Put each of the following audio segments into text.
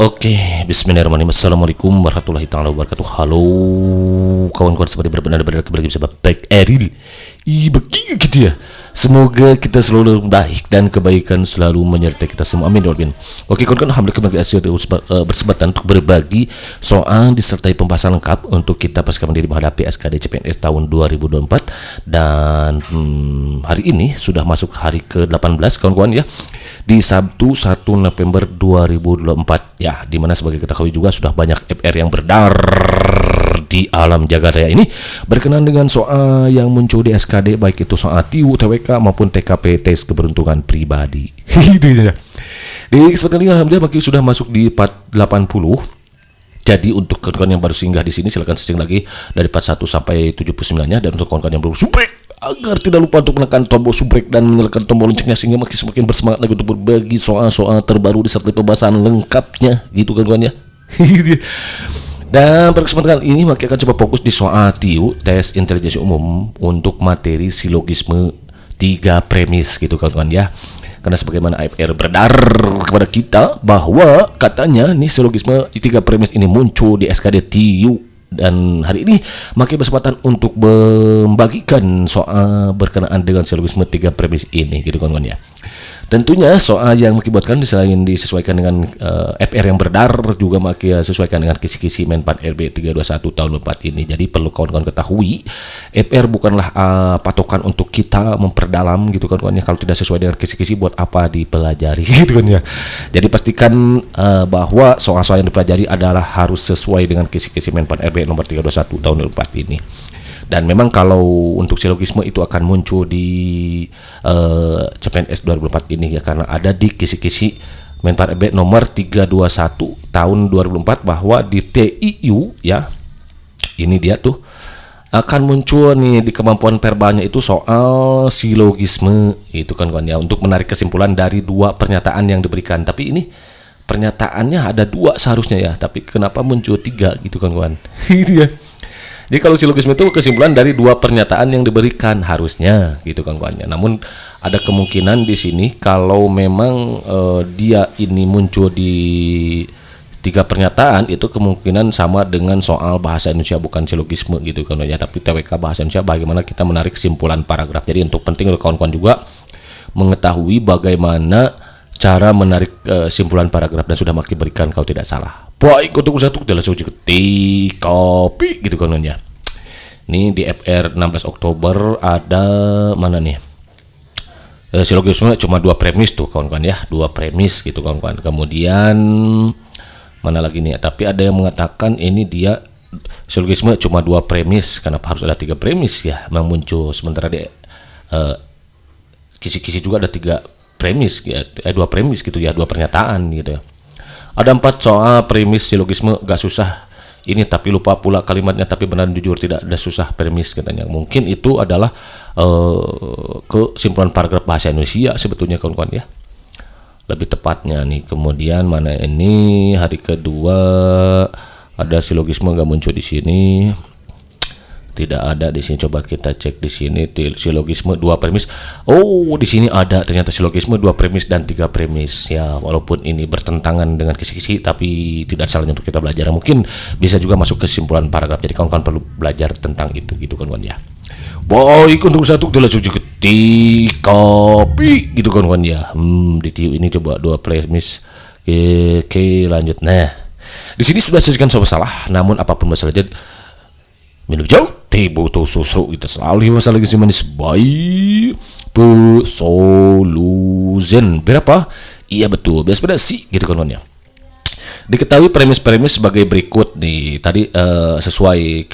Oke, bismillahirrahmanirrahim. Assalamualaikum warahmatullahi taala wabarakatuh. Halo kawan-kawan, seperti benar-benar kembali bersama Baik Eril. Begini gitu ya. Semoga kita selalu baik dan kebaikan selalu menyertai kita semua. Amin ya rabbal alamin. Oke kawan-kawan, alhamdulillah kembali bersempatan untuk berbagi soal disertai pembahasan lengkap untuk kita pasca mandiri menghadapi SKD CPNS tahun 2024 dan hari ini sudah masuk hari ke-18 kawan-kawan ya. Di Sabtu 1 November 2024 ya, dimana sebagai kita ketahui juga sudah banyak FR yang beredar di alam jagat raya ini berkenaan dengan soal yang muncul di SKD, baik itu soal TIU, TWK maupun TKP tes keberuntungan pribadi. Gitu ya. Di kesempatan ini alhamdulillah makin sudah masuk di 480. Jadi untuk kawan-kawan yang baru singgah di sini silakan searching lagi dari 41 sampai 79-nya, dan untuk kawan-kawan yang belum subrek agar tidak lupa untuk menekan tombol subrek dan menyalakan tombol loncengnya sehingga semakin bersemangat lagi untuk berbagi soal-soal terbaru disertai pembahasan lengkapnya gitu kawan-kawan ya. Dan pada kesempatan kali ini Maki akan coba fokus di soal TIU, tes intelijensi umum, untuk materi silogisme 3 premis gitu kawan-kawan ya. Karena sebagaimana AFR beredar kepada kita bahwa katanya nih silogisme 3 premis ini muncul di SKD TIU, dan hari ini Maki berkesempatan untuk membagikan soal berkenaan dengan silogisme 3 premis ini gitu kawan-kawan ya. Tentunya soal yang Maki buatkan selain disesuaikan dengan FR yang beredar, juga Maki sesuaikan dengan kisi-kisi Menpan RB 321 tahun 4 ini. Jadi perlu kawan-kawan ketahui, FR bukanlah patokan untuk kita memperdalam gitu kawan-kawan ya. Kalau tidak sesuai dengan kisi-kisi, buat apa dipelajari gitu kan ya. Jadi pastikan bahwa soal-soal yang dipelajari adalah harus sesuai dengan kisi-kisi Menpan RB nomor 321 tahun 4 ini. Dan memang kalau untuk silogisme itu akan muncul di CPNS 2004 ini ya, karena ada di kisi-kisi Menpan RB nomor 321 tahun 2004 bahwa di TIU ya, ini dia tuh akan muncul nih di kemampuan verbanya itu soal silogisme itu kan kawan ya, untuk menarik kesimpulan dari 2 pernyataan yang diberikan. Tapi ini pernyataannya ada 2 seharusnya ya, tapi kenapa muncul 3 gitu kan kawan. Itu ya. Jadi kalau silogisme itu kesimpulan dari 2 pernyataan yang diberikan harusnya gitu kan kawannya. Namun ada kemungkinan di sini kalau memang dia ini muncul di 3 pernyataan, itu kemungkinan sama dengan soal bahasa Indonesia, bukan silogisme gitu kan ya, tapi TWK bahasa Indonesia, bagaimana kita menarik kesimpulan paragraf. Jadi untuk penting untuk kawan-kawan juga mengetahui bagaimana cara menarik simpulan paragraf, dan sudah Maki berikan kalau tidak salah. Baik, untuk satu kita langsung ketik copy gitu kawannya. Ini di FR 16 Oktober ada mana nih? Silogisme cuma 2 premis tuh kawan-kawan ya, 2 premis gitu kawan-kawan. Kemudian mana lagi nih? Tapi ada yang mengatakan ini dia silogisme cuma 2 premis, kenapa harus ada 3 premis ya? Memang muncul, sementara di kisi-kisi juga ada 3 premis ya, 2 premis gitu ya, 2 pernyataan gitu ya. Ada 4 soal premis silogisme, gak susah ini, tapi lupa pula kalimatnya, tapi benar jujur tidak ada susah premis katanya. Mungkin itu adalah kesimpulan paragraf bahasa Indonesia sebetulnya kawan-kawan ya, lebih tepatnya nih. Kemudian mana ini hari kedua ada silogisme gak muncul di sini, tidak ada di sini. Coba kita cek di sini silogisme 2 premis. Oh, di sini ada ternyata silogisme 2 premis dan 3 premis ya. Walaupun ini bertentangan dengan kisi-kisi, tapi tidak salahnya untuk kita belajar. Mungkin bisa juga masuk kesimpulan paragraf. Jadi kawan-kawan perlu belajar tentang itu gitu kawan-kawan ya. Baik, untuk satu kita langsung ketik copy gitu kawan-kawan ya. Di TIU ini coba 2 premis. Oke, lanjut. Nah, di sini sudah disebutkan soal salah. Namun apapun masalah jadi minum jauh teh botol susu kita selalu masalah lagi manis baik soluzen berapa? Iya betul, biasa sih gitu kan ya. Diketahui premis-premis sebagai berikut nih. Tadi sesuai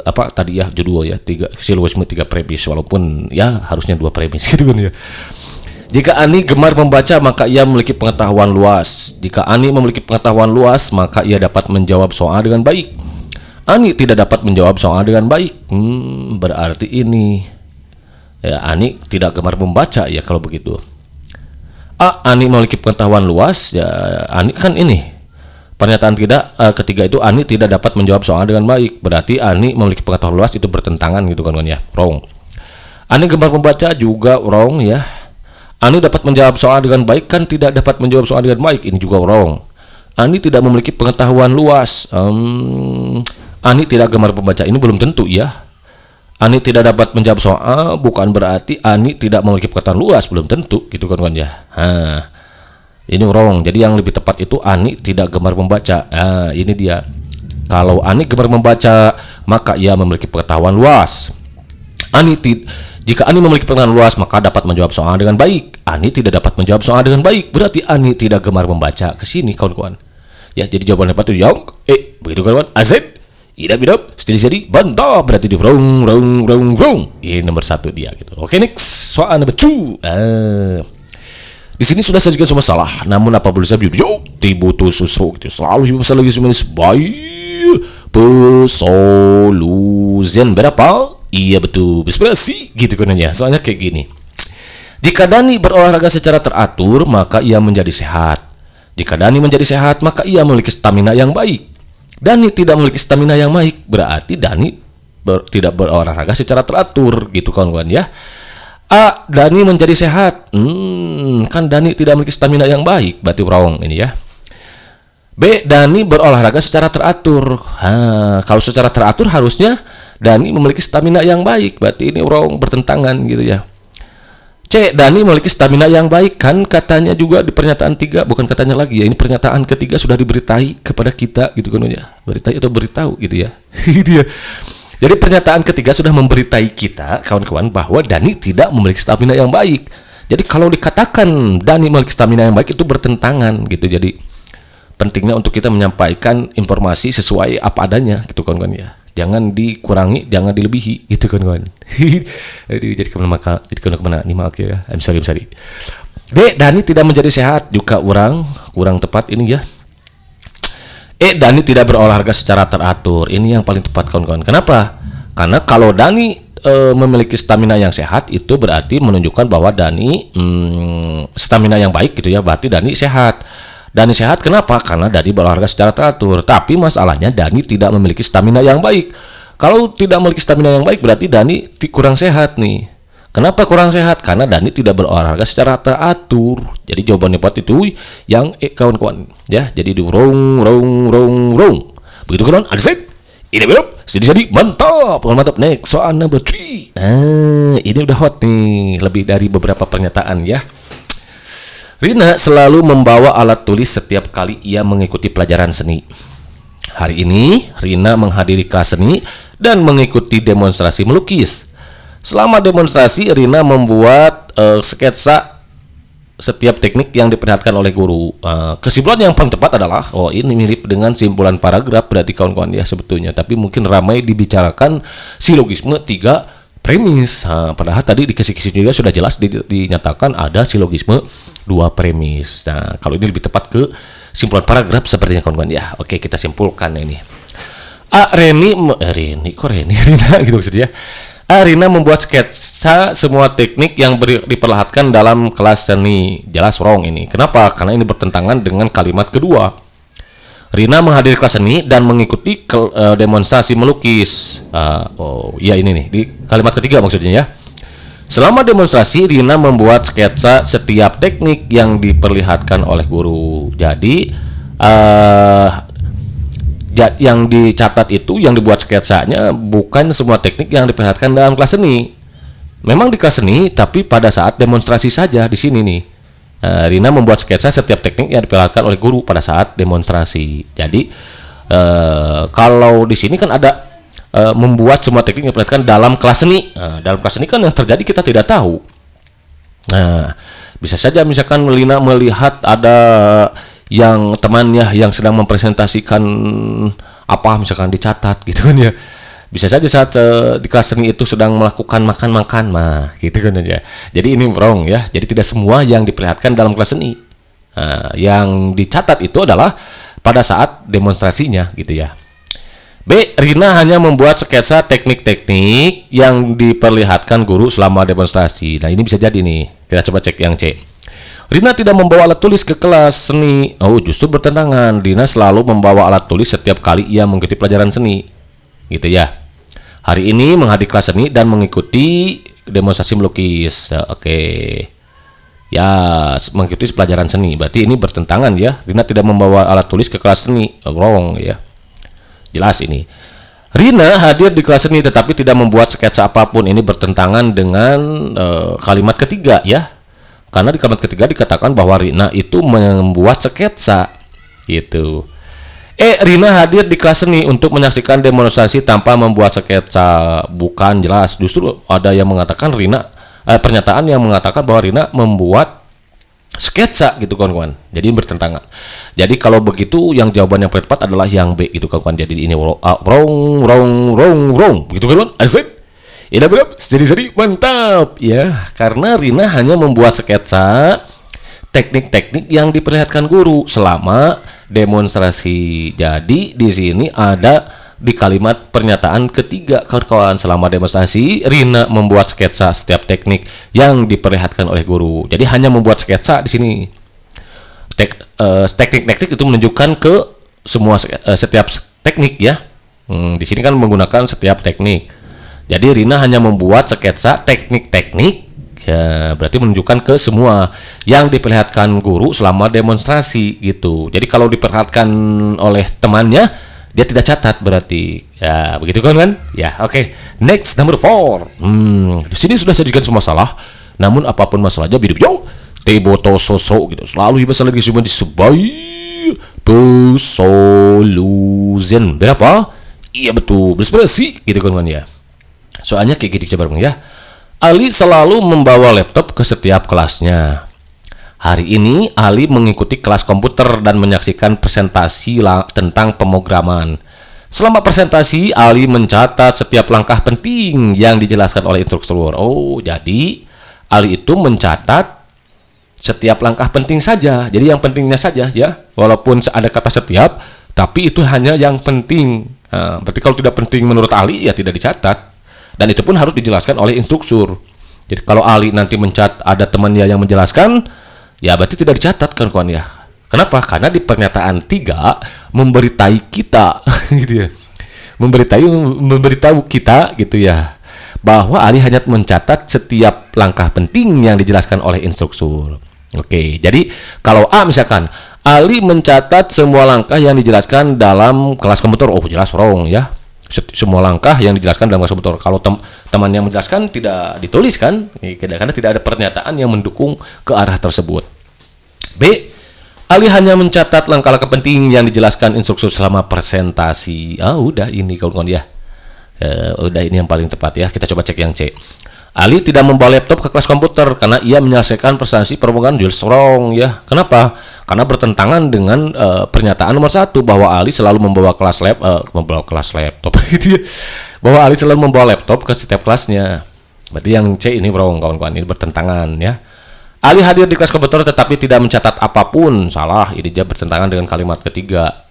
apa tadi ya judul ya, 3 silogisme 3 premis, walaupun ya harusnya 2 premis gitu kan ya. Jika Ani gemar membaca, maka ia memiliki pengetahuan luas. Jika Ani memiliki pengetahuan luas, maka ia dapat menjawab soal dengan baik. Ani tidak dapat menjawab soal dengan baik. Berarti ini ya, Ani tidak gemar membaca ya kalau begitu. Ani memiliki pengetahuan luas ya, Ani kan ini pernyataan ketiga itu Ani tidak dapat menjawab soal dengan baik. Berarti Ani memiliki pengetahuan luas itu bertentangan gitu kan ya, wrong. Ani gemar membaca juga wrong ya. Ani dapat menjawab soal dengan baik kan tidak dapat menjawab soal dengan baik, ini juga wrong. Ani tidak memiliki pengetahuan luas. Ani tidak gemar membaca. Ini belum tentu ya. Ani tidak dapat menjawab soal bukan berarti Ani tidak memiliki pengetahuan luas, belum tentu gitu kan ya. Ini wrong. Jadi yang lebih tepat itu Ani tidak gemar membaca. Ini dia. Kalau Ani gemar membaca, maka ia memiliki pengetahuan luas. Jika Ani memiliki pengetahuan luas, maka dapat menjawab soal dengan baik. Ani tidak dapat menjawab soal dengan baik, berarti Ani tidak gemar membaca. Ke sini kawan-kawan. Ya, jadi jawaban tepat itu yang begitu kawan-kawan. Azet, idap, jadi bantah, berarti di rong. Ini nomor 1 dia gitu. Oke, next. Soal nomor 2. Di sini sudah saja semua salah. Namun apa boleh saya dibutuh susro gitu. Selalu masalah lagi semuanya sebaik pesolusian berapa? Iya betul, inspirasi gitu kononnya. Soalnya kayak gini. Jika Dani berolahraga secara teratur, maka ia menjadi sehat. Jika Dani menjadi sehat, maka ia memiliki stamina yang baik. Dani tidak memiliki stamina yang baik, berarti Dani tidak berolahraga secara teratur gitu kawan-kawan ya. Dani menjadi sehat. Kan Dani tidak memiliki stamina yang baik, berarti wrong ini ya. B. Dani berolahraga secara teratur. Kalau secara teratur harusnya Dani memiliki stamina yang baik, berarti ini wrong, bertentangan gitu ya. C. Dani memiliki stamina yang baik, kan katanya juga di pernyataan 3, bukan katanya lagi ya, ini pernyataan ketiga sudah diberitai kepada kita gitu kan ya. Beritai atau beritahu gitu ya. Gitu ya. Jadi pernyataan ketiga sudah memberitai kita kawan-kawan bahwa Dani tidak memiliki stamina yang baik. Jadi kalau dikatakan Dani memiliki stamina yang baik itu bertentangan gitu. Jadi pentingnya untuk kita menyampaikan informasi sesuai apa adanya gitu kawan-kawan ya. Jangan dikurangi, jangan dilebihi gitu kawan-kawan. Jadi kemana nih maaf ya. I'm sorry. D. Dani tidak menjadi sehat, juga kurang tepat ini ya. Dani tidak berolahraga secara teratur. Ini yang paling tepat kawan-kawan. Kenapa? Karena kalau Dani memiliki stamina yang sehat, itu berarti menunjukkan bahwa Dani stamina yang baik gitu ya. Berarti Dani sehat. Dani sehat kenapa? Karena Dani berolahraga secara teratur. Tapi masalahnya Dani tidak memiliki stamina yang baik. Kalau tidak memiliki stamina yang baik, berarti Dani kurang sehat nih. Kenapa kurang sehat? Karena Dani tidak berolahraga secara teratur. Jadi jawaban tepat itu yang kawan-kawan ya. Jadi di rong. Begitu kan? Ada set. Ini belum. Jadi mantap. Next soal number 3. Nah, ini udah hot nih. Lebih dari beberapa pernyataan ya. Rina selalu membawa alat tulis setiap kali ia mengikuti pelajaran seni. Hari ini Rina menghadiri kelas seni dan mengikuti demonstrasi melukis. Selama demonstrasi, Rina membuat sketsa setiap teknik yang diperlihatkan oleh guru. Kesimpulan yang paling tepat adalah, ini mirip dengan simpulan paragraf berarti kawan-kawan ya sebetulnya. Tapi mungkin ramai dibicarakan silogisme 3 premis. Padahal tadi di kisi-kisi juga sudah jelas dinyatakan ada silogisme 2 premis. Nah, kalau ini lebih tepat ke simpulan paragraf sepertinya kawan-kawan ya. Oke, kita simpulkan ini. Rina gitu maksudnya. Rina membuat sketsa semua teknik yang diperlihatkan dalam kelas seni. Jelas wrong ini. Kenapa? Karena ini bertentangan dengan kalimat kedua. Rina menghadiri kelas seni dan mengikuti demonstrasi melukis. Ini nih di kalimat ketiga maksudnya ya. Selama demonstrasi, Rina membuat sketsa setiap teknik yang diperlihatkan oleh guru. Jadi yang dicatat itu, yang dibuat sketsanya bukan semua teknik yang diperlihatkan dalam kelas seni. Memang di kelas seni, tapi pada saat demonstrasi saja di sini nih. Rina membuat sketsa setiap teknik yang diperlihatkan oleh guru pada saat demonstrasi. Jadi kalau di sini kan ada membuat semua teknik yang diperlihatkan dalam kelas seni. Dalam kelas seni kan yang terjadi kita tidak tahu. Bisa saja misalkan Rina melihat ada yang temannya yang sedang mempresentasikan apa misalkan dicatat gitu kan ya. Bisa saja saat di kelas seni itu sedang melakukan makan gitu kan aja. Jadi ini wrong ya. Jadi tidak semua yang diperlihatkan dalam kelas seni. Yang dicatat itu adalah pada saat demonstrasinya gitu ya. B. Rina hanya membuat sketsa teknik-teknik yang diperlihatkan guru selama demonstrasi. Nah, ini bisa jadi nih. Kita coba cek yang C. Rina tidak membawa alat tulis ke kelas seni. Justru bertentangan. Rina selalu membawa alat tulis setiap kali ia mengikuti pelajaran seni. Gitu ya. Hari ini menghadiri kelas seni dan mengikuti demonstrasi melukis. Oke. Ya, mengikuti pelajaran seni. Berarti ini bertentangan ya. Rina tidak membawa alat tulis ke kelas seni. Wrong ya. Jelas ini. Rina hadir di kelas seni tetapi tidak membuat sketsa apapun. Ini bertentangan dengan kalimat ketiga ya. Karena di kalimat ketiga dikatakan bahwa Rina itu membuat sketsa. Gitu. Rina hadir di kelas seni untuk menyaksikan demonstrasi tanpa membuat sketsa. Bukan jelas. Justru ada yang mengatakan pernyataan yang mengatakan bahwa Rina membuat sketsa gitu kawan-kawan. Jadi bertentangan. Jadi kalau begitu yang jawaban yang paling tepat adalah yang B itu kawan-kawan. Jadi ini wrong. Begitu kawan-kawan? Asik. Ini benar, seri mantap ya. Karena Rina hanya membuat sketsa teknik-teknik yang diperlihatkan guru selama demonstrasi. Jadi di sini ada di kalimat pernyataan ketiga kawan-kawan, selama demonstrasi Rina membuat sketsa setiap teknik yang diperlihatkan oleh guru. Jadi hanya membuat sketsa di sini. Teknik-teknik itu menunjukkan ke semua setiap teknik ya. Di sini kan menggunakan setiap teknik. Jadi Rina hanya membuat sketsa teknik-teknik ya, berarti menunjukkan ke semua yang diperlihatkan guru selama demonstrasi gitu. Jadi kalau diperlihatkan oleh temannya dia tidak catat berarti. Ya, begitu kan? Ya, oke. Next number 4. Di sini sudah sajikan semua masalah. Namun apapun masalahnya bidup yo. Teboto sosok gitu. Selalu masalah lagi cuma disebai solution. Berapa? Iya betul. Bersih gitu kan ya. Soalnya kayak gini coba ya. Ali selalu membawa laptop ke setiap kelasnya. Hari ini Ali mengikuti kelas komputer dan menyaksikan presentasi tentang pemrograman. Selama presentasi, Ali mencatat setiap langkah penting yang dijelaskan oleh instruktur. Oh, jadi Ali itu mencatat setiap langkah penting saja. Jadi yang pentingnya saja ya. Walaupun ada kata setiap, tapi itu hanya yang penting. Nah, berarti kalau tidak penting menurut Ali ya tidak dicatat. Dan itu pun harus dijelaskan oleh instruktur. Jadi kalau Ali nanti ada temannya yang menjelaskan, ya berarti tidak dicatat kan kawan ya. Kenapa? Karena di pernyataan 3 memberitahu kita gitu ya. Memberitahu kita gitu ya, bahwa Ali hanya mencatat setiap langkah penting yang dijelaskan oleh instruktur. Oke, jadi kalau A misalkan Ali mencatat semua langkah yang dijelaskan dalam kelas komputer. Oh, jelas wrong ya. Semua langkah yang dijelaskan dalam kelas komputer. Kalau teman yang menjelaskan tidak ditulis kan, karena tidak ada pernyataan yang mendukung ke arah tersebut. B. Ali hanya mencatat langkah-langkah penting yang dijelaskan instruktur selama presentasi. Udah ini kawan-kawan ya. Udah ini yang paling tepat ya. Kita coba cek yang C. Ali tidak membawa laptop ke kelas komputer karena ia menyelesaikan presentasi pemrograman Jules wrong ya. Kenapa? Karena bertentangan dengan pernyataan nomor 1 bahwa Ali selalu membawa laptop gitu ya. Bahwa Ali selalu membawa laptop ke setiap kelasnya. Berarti yang C ini wrong kawan-kawan, ini bertentangan ya. Ali hadir di kelas komputer tetapi tidak mencatat apapun. Salah, ini dia bertentangan dengan kalimat ketiga.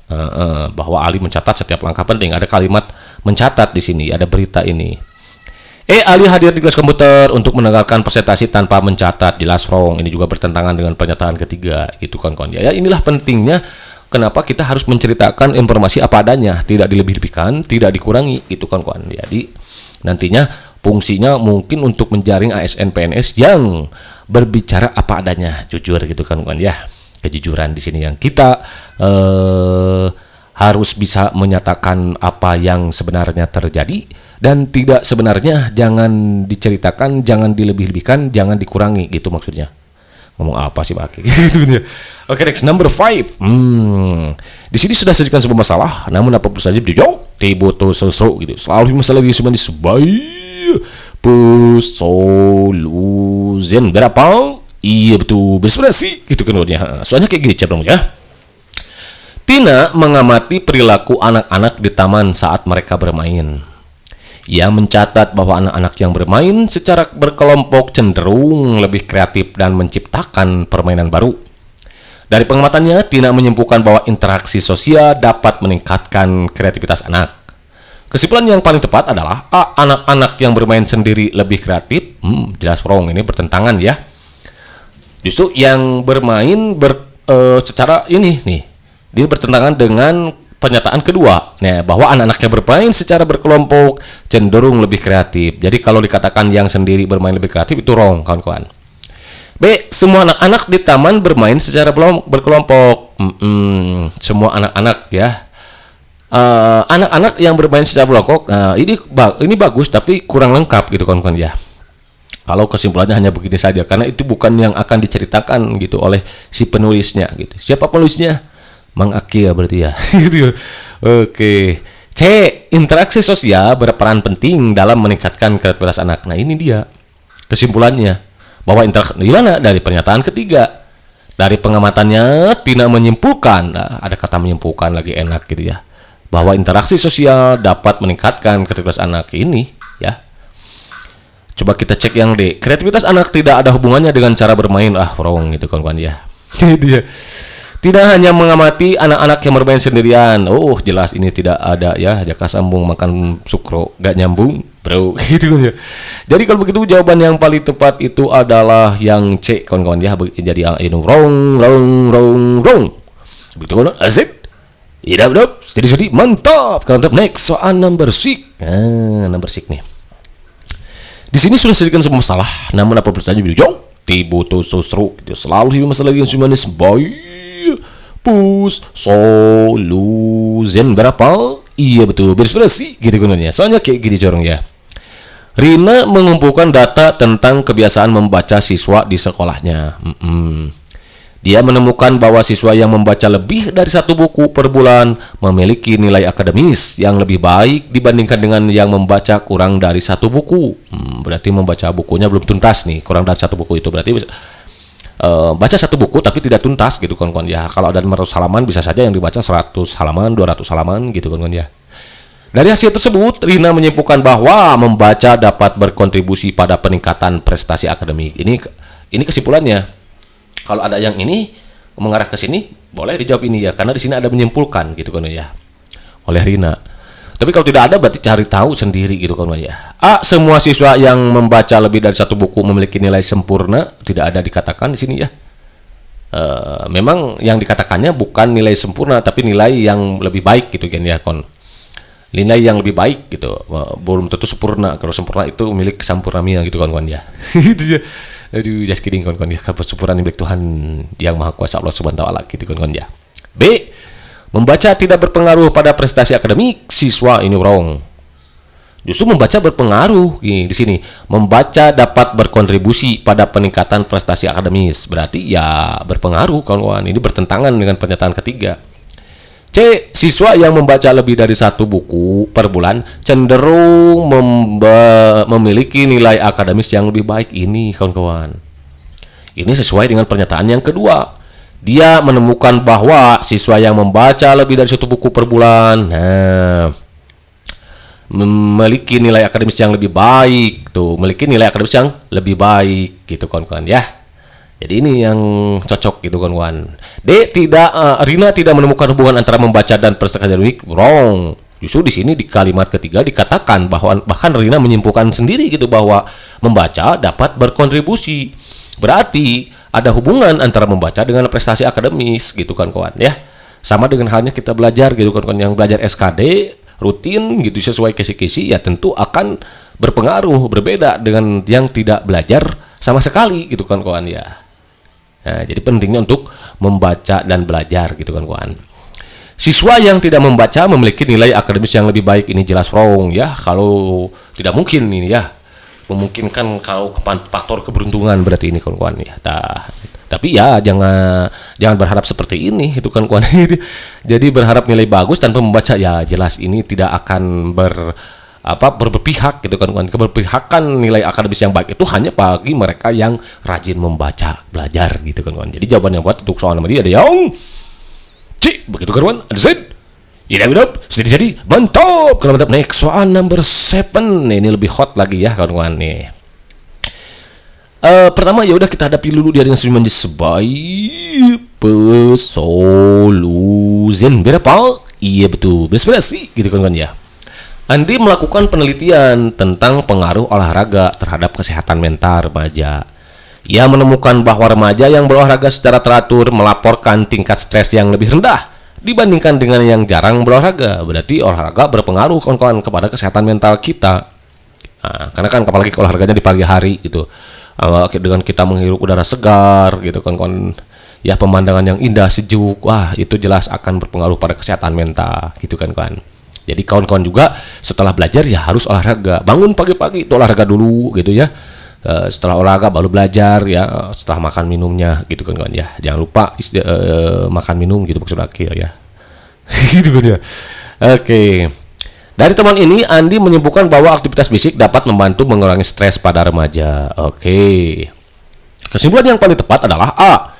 Bahwa Ali mencatat setiap langkah penting. Ada kalimat mencatat di sini, ada berita ini. Ali hadir di kelas komputer untuk mendengarkan presentasi tanpa mencatat. Jelas wrong. Ini juga bertentangan dengan pernyataan ketiga. Itu kawan-kawan ya. Inilah pentingnya kenapa kita harus menceritakan informasi apa adanya, tidak dilebih-lebihkan, tidak dikurangi. Itu kawan-kawan. Jadi nantinya fungsinya mungkin untuk menjaring ASN PNS yang berbicara apa adanya, jujur gitu kawan-kawan ya. Kejujuran di sini yang kita harus bisa menyatakan apa yang sebenarnya terjadi. Dan tidak sebenarnya jangan diceritakan, jangan dilebih-lebihkan, jangan dikurangi gitu maksudnya. Ngomong apa sih Pak? Gitu ya. Oke, next number 5. Di sini sudah sajikan sebuah masalah, namun apapun saja dijawab teboto sosok gitu. Selalu masalah lagi cuma disebai solution. Berapa? Iya betul, bersih gitu kan ya. Soalnya kayak gini dong ya. Tina mengamati perilaku anak-anak di taman saat mereka bermain. Ia mencatat bahwa anak-anak yang bermain secara berkelompok cenderung lebih kreatif dan menciptakan permainan baru. Dari pengamatannya, Tina menyimpulkan bahwa interaksi sosial dapat meningkatkan kreativitas anak. Kesimpulan yang paling tepat adalah anak-anak yang bermain sendiri lebih kreatif. Jelas wrong, ini bertentangan ya. Justru yang bermain secara ini nih, dia bertentangan dengan pernyataan kedua, bahwa anak-anak yang bermain secara berkelompok cenderung lebih kreatif. Jadi kalau dikatakan yang sendiri bermain lebih kreatif itu wrong, kawan-kawan. B. Semua anak-anak di taman bermain secara berkelompok. Semua anak-anak ya. Anak-anak yang bermain secara berkelompok. Nah, ini bagus tapi kurang lengkap gitu kawan-kawan ya. Kalau kesimpulannya hanya begini saja, karena itu bukan yang akan diceritakan gitu oleh si penulisnya gitu. Siapa penulisnya? Mang Akia berarti ya. Gitu ya. Oke. C. Interaksi sosial berperan penting dalam meningkatkan kreativitas anak. Nah, ini dia kesimpulannya. Bahwa interaksi gimana? Dari pernyataan ketiga. Dari pengamatannya tidak menyimpulkan. Nah, ada kata menyimpulkan lagi enak gitu ya. Bahwa interaksi sosial dapat meningkatkan kreativitas anak ini ya. Coba kita cek yang D. Kreativitas anak tidak ada hubungannya dengan cara bermain. Wrong gitu kawan-kawan ya. Dia tidak hanya mengamati anak-anak yang bermain sendirian. Oh, jelas ini tidak ada ya. Jaka sambung makan sukro gak nyambung, bro. Gitu kan ya. Jadi kalau begitu jawaban yang paling tepat itu adalah yang C kawan-kawan ya. Jadi yang ini wrong. Begitu kan? Asik. Idap. Sedih. Mantap. Mantap. Next soal number 6. Number 6 nih. Di sini sudah disediakan sebuah masalah, namun apa bertanya video tibuto sosro gitu. Selalu hidup masalah yang sumanis boy pus solution berapa? Iya betul, berinspirasi gitu gunanya. Soalnya kayak gini corong ya. Rina mengumpulkan data tentang kebiasaan membaca siswa di sekolahnya. Dia menemukan bahwa siswa yang membaca lebih dari satu buku per bulan memiliki nilai akademis yang lebih baik dibandingkan dengan yang membaca kurang dari satu buku. Berarti membaca bukunya belum tuntas nih, kurang dari satu buku itu berarti baca satu buku tapi tidak tuntas gitu kawan-kawan ya. Kalau ada 500 halaman bisa saja yang dibaca 100 halaman, 200 halaman gitu kawan-kawan ya. Dari hasil tersebut, Rina menyimpulkan bahwa membaca dapat berkontribusi pada peningkatan prestasi akademik. Ini kesimpulannya. Kalau ada yang ini mengarah ke sini, boleh dijawab ini ya, karena di sini ada menyimpulkan gitu kan ya, oleh Rina. Tapi kalau tidak ada berarti cari tahu sendiri gitu kan ya. A. Semua siswa yang membaca lebih dari satu buku memiliki nilai sempurna, tidak ada dikatakan di sini ya. Memang yang dikatakannya bukan nilai sempurna, tapi nilai yang lebih baik gitu kan ya kon. Nilai yang lebih baik gitu, belum tentu sempurna. Kalau sempurna itu milik Sampurnamia gitu kan ya. Itu ya. Aduh, just kidding kawan-kawan ya. Kesyukuran milik Tuhan yang Maha Kuasa Allah Subhanahu wa taala gitu kawan-kawan ya. B. Membaca tidak berpengaruh pada prestasi akademik siswa. Ini wrong. Justru membaca berpengaruh di sini. Membaca dapat berkontribusi pada peningkatan prestasi akademis. Berarti ya berpengaruh kawan-kawan. Ini bertentangan dengan pernyataan ketiga. C. Siswa yang membaca lebih dari satu buku per bulan cenderung memiliki nilai akademis yang lebih baik. Ini kawan-kawan, ini sesuai dengan pernyataan yang kedua. Dia menemukan bahwa siswa yang membaca lebih dari satu buku per bulan memiliki nilai akademis yang lebih baik. Memiliki nilai akademis yang lebih baik gitu kawan-kawan ya. Jadi ini yang cocok gitu kawan-kawan. D. Rina tidak menemukan hubungan antara membaca dan prestasi akademik. Wrong. Justru di sini di kalimat ketiga dikatakan bahwa bahkan Rina menyimpulkan sendiri gitu bahwa membaca dapat berkontribusi. Berarti ada hubungan antara membaca dengan prestasi akademis gitu kan kawan ya. Sama dengan halnya kita belajar gitu kan, yang belajar SKD rutin gitu sesuai kisi-kisi ya tentu akan berpengaruh, berbeda dengan yang tidak belajar sama sekali gitu kan kawan ya. Nah, jadi pentingnya untuk membaca dan belajar gitu kan kawan. Siswa yang tidak membaca memiliki nilai akademis yang lebih baik. Ini jelas wrong ya. Kalau tidak mungkin ini ya. Memungkinkan kalau faktor keberuntungan berarti ini kawan-kawan ya. Tapi ya jangan berharap seperti ini itu kan kawan. Jadi berharap nilai bagus tanpa membaca ya jelas ini tidak akan berpihak gitu kan. Keberpihakan nilai akademis yang baik itu hanya bagi mereka yang rajin membaca, belajar gitu kan. Jadi jawaban yang buat untuk soal nama dia ada yang C, begitu kan. Ada Z. Hidup jadi mantap. Kalau mantap next soal number 7. Ini lebih hot lagi ya kawan-kawan nih. Pertama ya udah kita hadapi dulu dia dengan senyuman sebaik solution berapa? Iya betul, berinspirasi gitu kan ya. Andi melakukan penelitian tentang pengaruh olahraga terhadap kesehatan mental remaja. Ia menemukan bahwa remaja yang berolahraga secara teratur melaporkan tingkat stres yang lebih rendah dibandingkan dengan yang jarang berolahraga. Berarti olahraga berpengaruh kawan-kawan kepada kesehatan mental kita. Nah, karena kan apalagi olahraganya di pagi hari gitu. dengan kita menghirup udara segar gitu kawan-kawan ya, pemandangan yang indah sejuk, wah itu jelas akan berpengaruh pada kesehatan mental gitu kan kawan. Jadi kawan-kawan juga setelah belajar ya harus olahraga, bangun pagi-pagi itu olahraga dulu gitu ya. Setelah olahraga baru belajar ya, setelah makan minumnya gitu kan kawan ya, jangan lupa makan minum gitu maksud akhir ya. Gitu kan ya. Oke. Dari teman ini, Andi menyimpulkan bahwa aktivitas fisik dapat membantu mengurangi stres pada remaja. Oke. Kesimpulan yang paling tepat adalah A.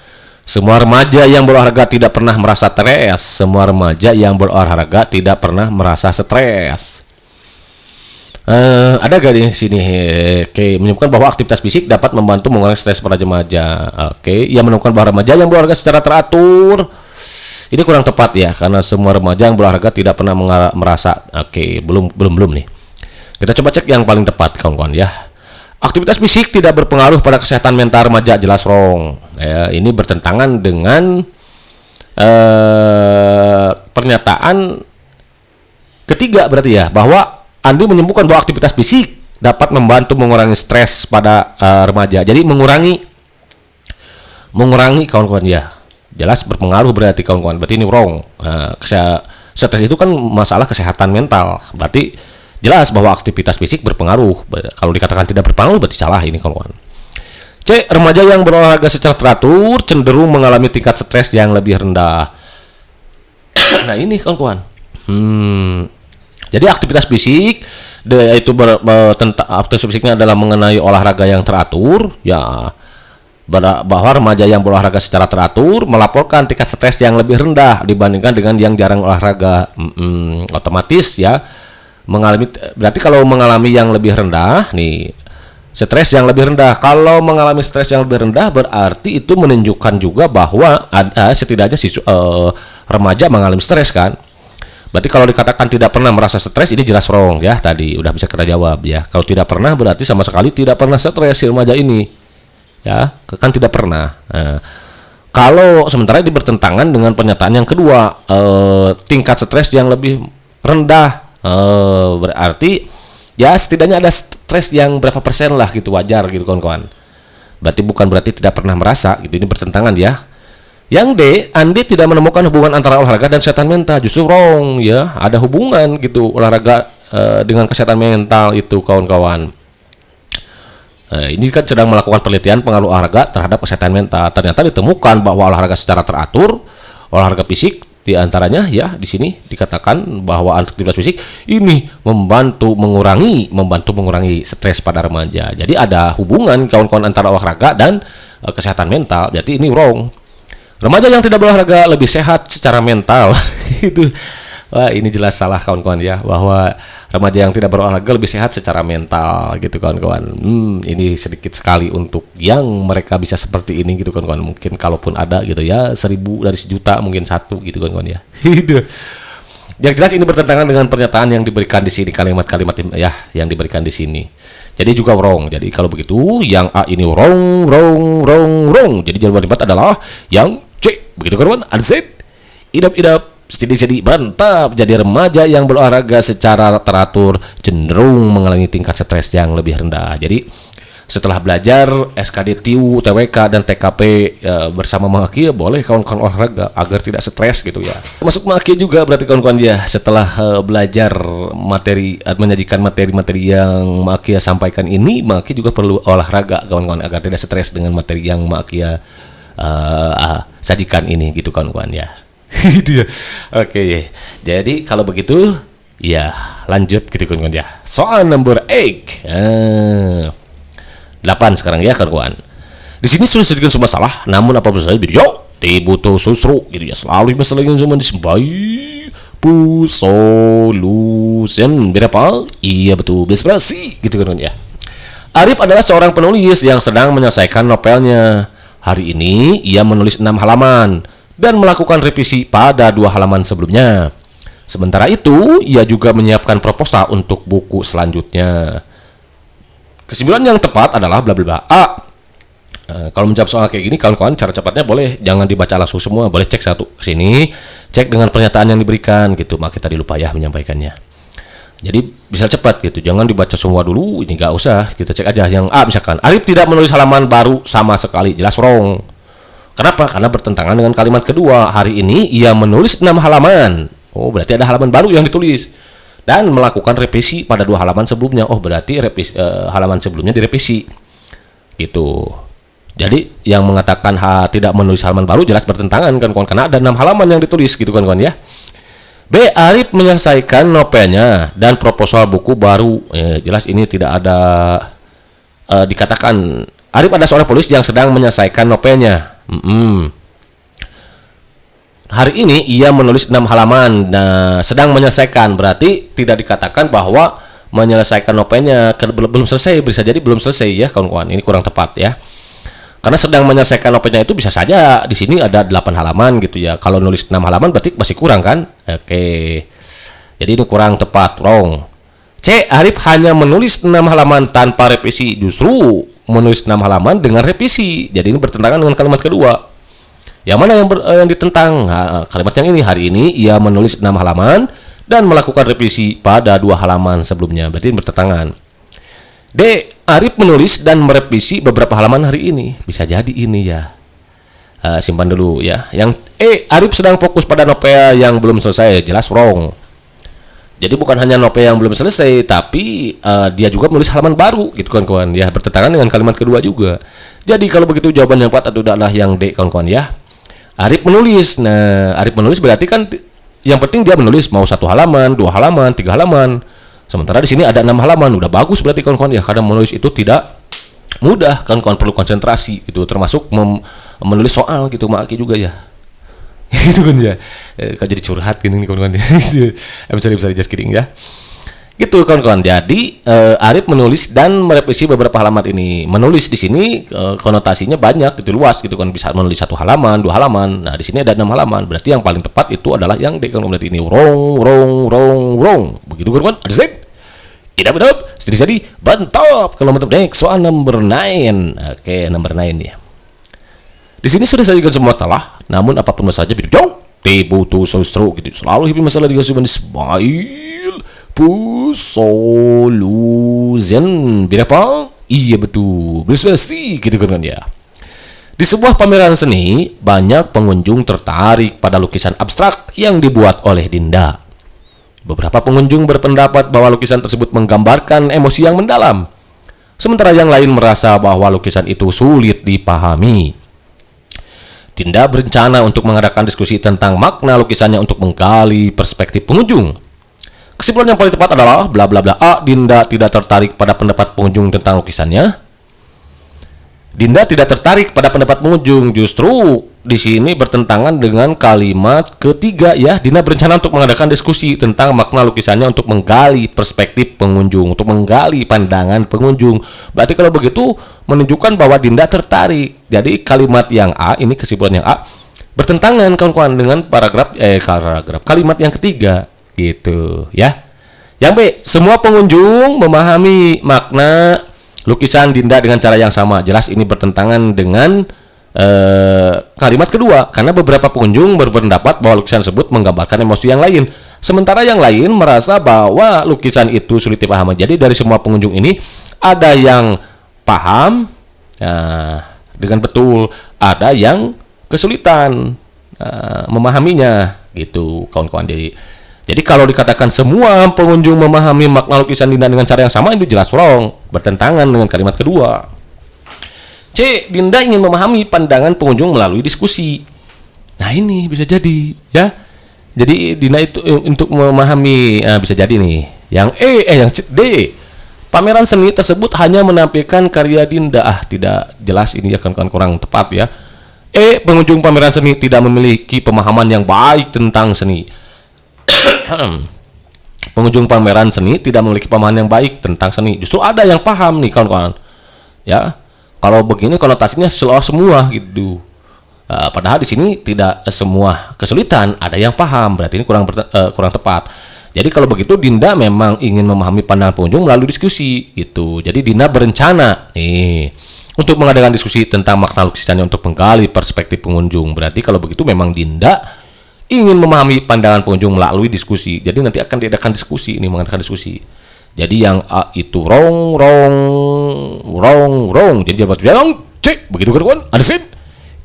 Semua remaja yang berolahraga tidak pernah merasa stres. Semua remaja yang berolahraga tidak pernah merasa stres. Ada gak di sini? Oke, menyebutkan bahwa aktivitas fisik dapat membantu mengurangi stres pada remaja. Oke, ia menemukan bahwa remaja yang berolahraga secara teratur. Ini kurang tepat ya, karena semua remaja yang berolahraga tidak pernah merasa. Oke, belum nih. Kita coba cek yang paling tepat kawan-kawan ya. Aktivitas fisik tidak berpengaruh pada kesehatan mental remaja, jelas wrong. Ya, ini bertentangan dengan pernyataan ketiga berarti ya, bahwa Andi menyebutkan bahwa aktivitas fisik dapat membantu mengurangi stres pada remaja. Jadi mengurangi kawan-kawan ya. Jelas berpengaruh berarti kawan-kawan. Berarti ini wrong. Stres itu kan masalah kesehatan mental. Berarti jelas bahwa aktivitas fisik berpengaruh. Kalau dikatakan tidak berpengaruh berarti salah ini kawan-kawan. C. Remaja yang berolahraga secara teratur cenderung mengalami tingkat stres yang lebih rendah. Nah ini kawan-kawan. Jadi aktivitas fisik itu aktivitas fisiknya adalah mengenai olahraga yang teratur ya. Bahwa remaja yang berolahraga secara teratur melaporkan tingkat stres yang lebih rendah dibandingkan dengan yang jarang olahraga. Otomatis ya mengalami, berarti kalau mengalami yang lebih rendah nih, stres yang lebih rendah. Kalau mengalami stres yang lebih rendah berarti itu menunjukkan juga bahwa ada setidaknya remaja mengalami stres kan. Berarti kalau dikatakan tidak pernah merasa stres, ini jelas wrong ya, tadi udah bisa kita jawab ya. Kalau tidak pernah berarti sama sekali tidak pernah stres si remaja ini. Ya, kan tidak pernah. Kalau sementara ini bertentangan dengan pernyataan yang kedua, tingkat stres yang lebih rendah, berarti ya setidaknya ada stres yang berapa persen lah gitu, wajar gitu kawan-kawan. Berarti tidak pernah merasa gitu, ini bertentangan ya. Yang D, Andi tidak menemukan hubungan antara olahraga dan kesehatan mental, justru wrong ya. Ada hubungan gitu olahraga dengan kesehatan mental itu kawan-kawan. Ini kan sedang melakukan penelitian pengaruh olahraga terhadap kesehatan mental. Ternyata ditemukan bahwa olahraga secara teratur, olahraga fisik diantaranya ya di sini dikatakan bahwa aktivitas fisik ini membantu mengurangi stres pada remaja. Jadi ada hubungan kawan-kawan antara olahraga dan kesehatan mental. Jadi ini wrong. Remaja yang tidak berolahraga lebih sehat secara mental. Itu wah, ini jelas salah kawan-kawan ya, bahwa remaja yang tidak berolahraga lebih sehat secara mental gitu kawan-kawan. Ini sedikit sekali untuk yang mereka bisa seperti ini gitu kawan-kawan. Mungkin kalaupun ada gitu ya, 1000 dari 1.000.000 mungkin 1 gitu kawan-kawan ya. Yang jelas ini bertentangan dengan pernyataan yang diberikan di sini, kalimat-kalimat ya yang diberikan di sini. Jadi juga wrong. Jadi kalau begitu yang A ini wrong. Jadi jawaban debat adalah yang C. Begitu kawan-kawan. Z. Idap-idap. Sedih-sedih mantap. Jadi remaja yang berolahraga secara teratur cenderung mengalami tingkat stres yang lebih rendah. Jadi setelah belajar SKD TIU, TWK dan TKP bersama Maki, boleh kawan-kawan olahraga agar tidak stres gitu ya. Masuk Maki juga berarti kawan-kawan ya, setelah belajar materi, menyajikan materi-materi yang Maki sampaikan ini, Maki juga perlu olahraga kawan-kawan agar tidak stres dengan materi yang Maki sajikan ini gitu kawan-kawan ya. Gitu ya. Oke. Jadi kalau begitu ya lanjut gitu kawan-kawan ya. Soal nomor 8 sekarang ya kawan-kawan. Di sini sudah sedikit masalah, namun apabila saya video dibutuh susru gitu ya, selalu masalah yang zaman disembai solution berapa? Iya betul, inspirasi gitu kan ya. Arif adalah seorang penulis yang sedang menyelesaikan novelnya. Hari ini ia menulis 6 halaman dan melakukan revisi pada 2 halaman sebelumnya. Sementara itu, ia juga menyiapkan proposal untuk buku selanjutnya. Kesimpulan yang tepat adalah bla bla bla. Kalau menjawab soal kayak gini, kawan-kawan, cara cepatnya boleh jangan dibaca langsung semua, boleh cek satu ke sini, cek dengan pernyataan yang diberikan gitu. Maka tadi lupa ya menyampaikannya. Jadi bisa cepat gitu, jangan dibaca semua dulu, ini nggak usah, kita cek aja yang A misalkan. Arif tidak menulis halaman baru sama sekali, jelas wrong. Kenapa? Karena bertentangan dengan kalimat kedua. Hari ini ia menulis 6 halaman. Oh, berarti ada halaman baru yang ditulis. Dan melakukan revisi pada 2 halaman sebelumnya. Oh, berarti halaman sebelumnya direvisi. Gitu. Jadi yang mengatakan tidak menulis halaman baru jelas bertentangan kan kawan, karena ada 6 halaman yang ditulis gitu kan kawan ya. B. Arif menyelesaikan novelnya dan proposal buku baru. Jelas ini tidak ada dikatakan. Arif ada seorang penulis yang sedang menyelesaikan novelnya. Hari ini ia menulis 6 halaman. Nah, sedang menyelesaikan berarti tidak dikatakan bahwa menyelesaikan novelnya belum selesai. Bisa jadi belum selesai ya kawan-kawan. Ini kurang tepat ya. Karena sedang menyelesaikan novelnya itu bisa saja di sini ada 8 halaman gitu ya. Kalau nulis 6 halaman berarti masih kurang kan? Oke. Jadi ini kurang tepat, wrong. C. Arif hanya menulis 6 halaman tanpa revisi. Justru menulis 6 halaman dengan revisi. Jadi ini bertentangan dengan kalimat kedua. Yang mana yang ditentang? Nah, kalimat yang ini, hari ini ia menulis 6 halaman dan melakukan revisi pada 2 halaman sebelumnya. Berarti ini bertentangan. D. Arif menulis dan merevisi beberapa halaman hari ini. Bisa jadi ini ya. Simpan dulu ya. Yang E. Arif sedang fokus pada novel yang belum selesai. Jelas wrong. Jadi bukan hanya novel yang belum selesai, tapi dia juga menulis halaman baru gitu kawan-kawan ya. Bertentangan dengan kalimat kedua juga. Jadi kalau begitu jawaban yang tepat adalah yang D kawan-kawan ya. Arif menulis. Nah, Arif menulis berarti kan yang penting dia menulis mau 1 halaman, 2 halaman, 3 halaman. Sementara di sini ada 6 halaman, udah bagus berarti kawan-kawan ya. Karena menulis itu tidak mudah, kawan-kawan perlu konsentrasi gitu, termasuk menulis soal gitu, maki juga ya. Gitu kan ya. Kan jadi curhat gini nih kawan-kawan ya. Bisa just kidding ya. Gitu kawan-kawan. Jadi Arif menulis dan merevisi beberapa halaman ini. Menulis di sini konotasinya banyak gitu, luas gitu kan, bisa menulis 1 halaman, 2 halaman. Nah, di sini ada 6 halaman. Berarti yang paling tepat itu adalah yang D kawan-kawan. Berarti ini wrong. Begitu kawan-kawan. Ada set. Idap. Jadi bantap. Kalau mantap next soal number 9. Oke, number 9 ya. Di sini sudah saya jelaskan semua salah. Namun apapun masalahnya video butuh solusi gitu. Selalu hidup masalah dikasih smile solution. Berapa? Iya betul. Berspesi gitu kan ya. Di sebuah pameran seni, banyak pengunjung tertarik pada lukisan abstrak yang dibuat oleh Dinda. Beberapa pengunjung berpendapat bahwa lukisan tersebut menggambarkan emosi yang mendalam. Sementara yang lain merasa bahwa lukisan itu sulit dipahami. Dinda berencana untuk mengadakan diskusi tentang makna lukisannya untuk menggali perspektif pengunjung. Kesimpulan yang paling tepat adalah bla bla bla A. Dinda tidak tertarik pada pendapat pengunjung tentang lukisannya. Dinda tidak tertarik pada pendapat pengunjung. Justru di sini bertentangan dengan kalimat ketiga ya. Dinda berencana untuk mengadakan diskusi tentang makna lukisannya untuk menggali perspektif pengunjung, untuk menggali pandangan pengunjung. Berarti kalau begitu menunjukkan bahwa Dinda tertarik. Jadi kalimat yang A, ini kesimpulan yang A, bertentangan kawan-kawan dengan paragraf kalimat yang ketiga gitu ya. Yang B, semua pengunjung memahami makna lukisan Dinda dengan cara yang sama. Jelas ini bertentangan dengan kalimat kedua, karena beberapa pengunjung berpendapat bahwa lukisan tersebut menggambarkan emosi yang lain, sementara yang lain merasa bahwa lukisan itu sulit dipahami. Jadi dari semua pengunjung ini ada yang paham dengan betul, ada yang kesulitan memahaminya gitu kawan-kawan. Jadi kalau dikatakan semua pengunjung memahami makna lukisan Dinda dengan cara yang sama, itu jelas wrong, bertentangan dengan kalimat kedua. C. Dinda ingin memahami pandangan pengunjung melalui diskusi. Nah ini bisa jadi ya. Jadi Dinda itu untuk memahami bisa jadi nih. Yang yang D. Pameran seni tersebut hanya menampilkan karya Dinda. Tidak jelas ini akan kurang tepat ya. Pengunjung pameran seni tidak memiliki pemahaman yang baik tentang seni. Pengunjung pameran seni tidak memiliki pemahaman yang baik tentang seni. Justru ada yang paham nih kawan-kawan. Ya. Kalau begini konotasinya semua gitu. Padahal di sini tidak semua kesulitan, ada yang paham. Berarti ini kurang tepat. Jadi kalau begitu Dinda memang ingin memahami pandangan pengunjung melalui diskusi gitu. Jadi Dinda berencana untuk mengadakan diskusi tentang makna lukisannya untuk menggali perspektif pengunjung. Berarti kalau begitu memang Dinda ingin memahami pandangan pengunjung melalui diskusi. Jadi nanti akan diadakan diskusi ini, mengadakan diskusi. Jadi yang A itu wrong. Jadi jawaban bilang C, begitu kan kawan? Understand?